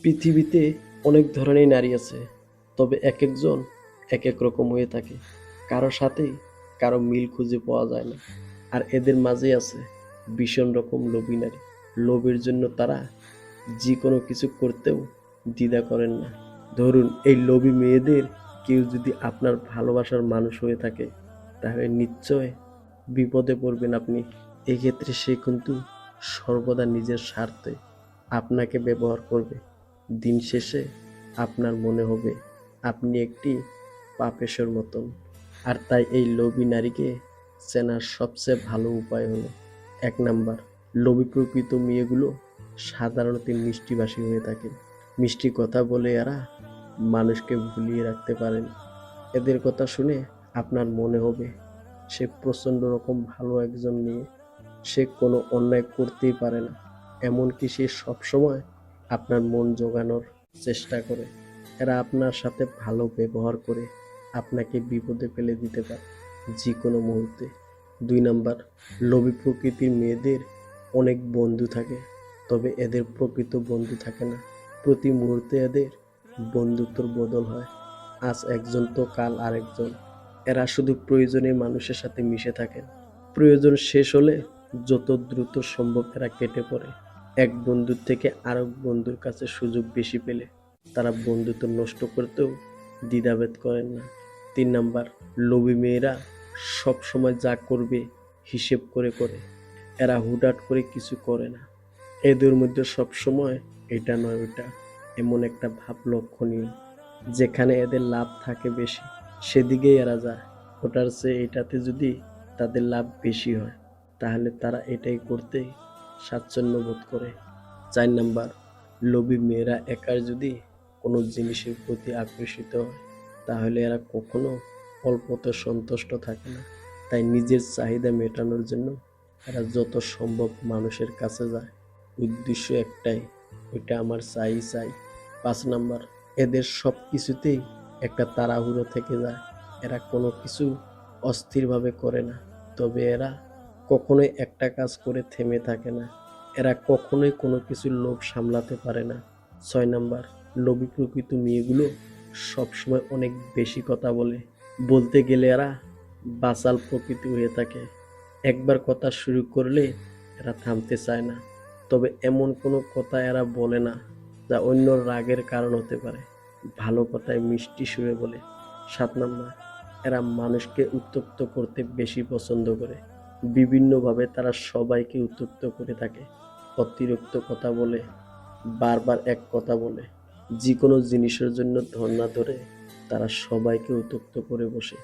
পৃথিবীতে অনেক ধরনের নারী আছে, তবে একেকজন একেক রকম হয়ে থাকে। কারো সাথেই কারো মিল খুঁজে পাওয়া যায় না। আর এদের মাঝে আছে ভীষণ রকম লোভী নারী। লোভের জন্য তারা যে কোনো কিছু করতেও দ্বিধা করেন না। ধরুন, এই লোভী মেয়েদের কেউ যদি আপনার ভালোবাসার মানুষ হয়ে থাকে, তাহলে নিশ্চয় বিপদে পড়বেন আপনি। এক্ষেত্রে সে কিন্তু সর্বদা নিজের স্বার্থে আপনাকে ব্যবহার করবে। দিন শেষে আপনার মনে হবে আপনি একটি পাপেশের মতন। আর তাই এই লোভী নারীকে চেনার সবচেয়ে ভালো উপায় হলো, 1 নাম্বার, লোভী প্রকৃত মেয়েগুলো সাধারণত মিষ্টিভাষী হয়ে থাকে। মিষ্টি কথা বলে এরা মানুষকে ভুলিয়ে রাখতে পারেন। এদের কথা শুনে আপনার মনে হবে সে প্রচণ্ড রকম ভালো একজন মেয়ে, সে কোনো অন্যায় করতেই পারে না। এমনকি সে সবসময় আপনার মন জোগানোর চেষ্টা করে। এরা আপনার সাথে ভালো ব্যবহার করে আপনাকে বিপদে ফেলে দিতে পারে যে কোনো মুহূর্তে। 2 নাম্বার, লোভী প্রকৃতির মেয়েদের অনেক বন্ধু থাকে, তবে এদের প্রকৃত বন্ধু থাকে না। প্রতি মুহূর্তে এদের বন্ধুত্বর বদল হয়, আজ একজন তো কাল আরেকজন। এরা শুধু প্রয়োজনে মানুষের সাথে মিশে থাকেন। প্রয়োজন শেষ হলে যত দ্রুত সম্ভব এরা কেটে পড়ে। এক বন্ধুর থেকে আরেক বন্ধুর কাছে সুযোগ বেশি পেলে তারা বন্ধুত্ব নষ্ট করতেও দ্বিধাবোধ করেন না। 3 নাম্বার, লোভী মেয়েরা সব সময় যা করবে হিসেব করে করে। এরা হুটহাট করে কিছু করে না। এদের মধ্যে সবসময় এটা নয় ওটা এমন একটা ভাব লক্ষণীয়। যেখানে এদের লাভ থাকে বেশি, সেদিকেই এরা যায়। ওটার চেয়ে এটাতে যদি তাদের লাভ বেশি হয়, তাহলে তারা এটাই করতে স্বাচ্ছন্দ্য বোধ করে। 4 নাম্বার, লোভী মেয়েরা একার যদি কোনো জিনিসের প্রতি আকর্ষিত হয়, তাহলে এরা কখনো অল্পতে সন্তুষ্ট থাকে না। তাই নিজের চাহিদা মেটানোর জন্য এরা যত সম্ভব মানুষের কাছে যায়। উদ্দেশ্য একটাই, ওইটা আমার চাই চাই। 5 নাম্বার, এদের সব কিছুতেই একটা তাড়াহুড়ো থেকে যায়। এরা কোনো কিছু অস্থিরভাবে করে না, তবে এরা কখনোই একটা কাজ করে থেমে থাকে না। এরা কখনোই কোনো কিছুর লোভ সামলাতে পারে না। 6 নাম্বার, লোভী প্রকৃত মেয়েগুলো সবসময় অনেক বেশি কথা বলে। বলতে গেলে এরা বাচাল প্রকৃতি হয়ে থাকে। একবার কথা শুরু করলে এরা থামতে চায় না। তবে এমন কোনো কথা এরা বলে না যা অন্য রাগের কারণ হতে পারে। ভালো কথায় মিষ্টি সুরে বলে। 7 নাম্বার, এরা মানুষকে উত্ত্যক্ত করতে বেশি পছন্দ করে। বিভিন্নভাবে তারা সবাইকে উত্ত্যক্ত করে থাকে। অতিরিক্ত কথা বলে, বারবার এক কথা বলে, যে কোনো জিনিসের জন্য ধর্ণা ধরে তারা সবাইকে উত্ত্যক্ত করে বসে।